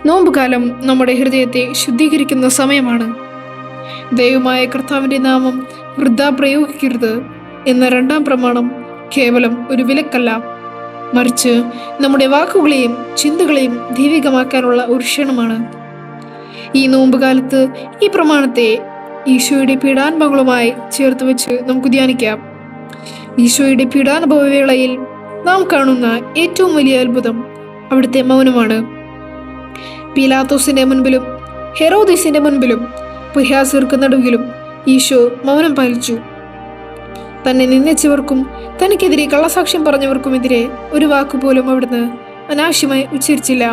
നോമ്പുകാലം നമ്മുടെ ഹൃദയത്തെ ശുദ്ധീകരിക്കുന്ന സമയമാണ്. ദൈവമായ കർത്താവിൻ്റെ നാമം വൃഥാ പ്രയോഗിക്കരുത് എന്ന രണ്ടാം പ്രമാണം കേവലം ഒരു വിലക്കല്ല, മറിച്ച് നമ്മുടെ വാക്കുകളെയും ചിന്തകളെയും ദൈവികമാക്കാനുള്ള ഒരു ക്ഷണമാണ്. ഈ നോമ്പുകാലത്ത് ഈ പ്രമാണത്തെ ഈശോയുടെ പീഡാനുഭവങ്ങളുമായി ചേർത്ത് വെച്ച് നമുക്ക് ധ്യാനിക്കാം. ഈശോയുടെ പീഡാനുഭവ വേളയിൽ നാം കാണുന്ന ഏറ്റവും വലിയ അത്ഭുതം അവിടുത്തെ മൗനമാണ്. പീലാത്തോസിന്റെ മുൻപിലും ഹെറോദീസിന്റെ മുൻപിലും പരിഹാസർക്ക് നടുവിലും ഈശോ മൗനം പാലിച്ചു. തന്നെ നിന്ദിച്ചവർക്കും തനിക്കെതിരെ കള്ളസാക്ഷ്യം പറഞ്ഞവർക്കുമെതിരെ ഒരു വാക്കുപോലും അവിടുന്ന് അനാവശ്യമായി ഉച്ചരിച്ചില്ല.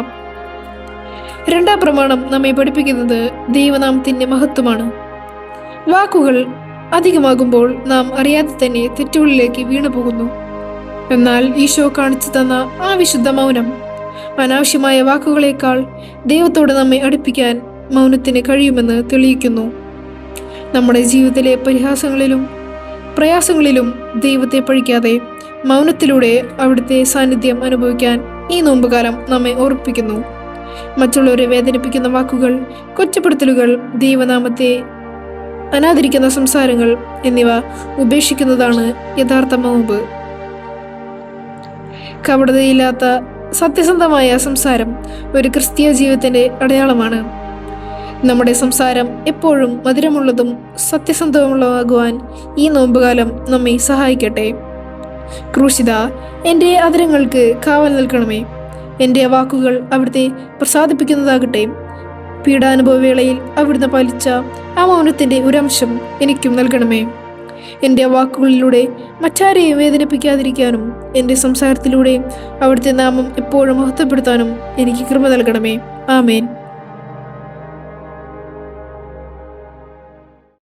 രണ്ടാം പ്രമാണം നമ്മെ പഠിപ്പിക്കുന്നത് ദൈവനാമത്തിന്റെ മഹത്വമാണ്. വാക്കുകൾ അധികമാകുമ്പോൾ നാം അറിയാതെ തന്നെ തെറ്റുകളിലേക്ക് വീണു പോകുന്നു. എന്നാൽ ഈശോ കാണിച്ചു തന്ന ആ വിശുദ്ധ മൗനം അനാവശ്യമായ വാക്കുകളേക്കാൾ ദൈവത്തോട് നമ്മെ അടുപ്പിക്കാൻ മൗനത്തിന് കഴിയുമെന്ന് തെളിയിക്കുന്നു. നമ്മുടെ ജീവിതത്തിലെ പരിഹാസങ്ങളിലും പ്രയാസങ്ങളിലും ദൈവത്തെ പഴിക്കാതെ മൗനത്തിലൂടെ അവിടുത്തെ സാന്നിധ്യം അനുഭവിക്കാൻ ഈ നോമ്പുകാലം നമ്മെ ഓർപ്പിക്കുന്നു. മറ്റുള്ളവരെ വേദനിപ്പിക്കുന്ന വാക്കുകൾ, കുറ്റപ്പെടുത്തലുകൾ, ദൈവനാമത്തെ അനാദരിക്കുന്ന സംസാരങ്ങൾ എന്നിവ ഉപേക്ഷിക്കുന്നതാണ് യഥാർത്ഥ നോമ്പ്. കപടതയില്ലാത്ത സത്യസന്ധമായ സംസാരം ഒരു ക്രിസ്തീയ ജീവിതത്തിന്റെ അടയാളമാണ്. നമ്മുടെ സംസാരം എപ്പോഴും മധുരമുള്ളതും സത്യസന്ധമുള്ളതാകുവാൻ ഈ നോമ്പുകാലം നമ്മെ സഹായിക്കട്ടെ. ക്രൂശിത, എൻ്റെ അധരങ്ങൾക്ക് കാവൽ നിൽക്കണമേ. എൻ്റെ വാക്കുകൾ അവിടുത്തെ പ്രസാദിപ്പിക്കുന്നതാകട്ടെ. പീഡാനുഭവ വേളയിൽ അവിടുന്ന് പാലിച്ച ആ മൗനത്തിൻ്റെ ഒരംശം എനിക്കും നൽകണമേ. എൻ്റെ വാക്കുകളിലൂടെ മറ്റാരെയും വേദനിപ്പിക്കാതിരിക്കാനും എൻ്റെ സംസാരത്തിലൂടെ അവിടുത്തെ നാമം എപ്പോഴും മഹത്വപ്പെടുത്താനും എനിക്ക് കൃപ നൽകണമേ. ആമേൻ.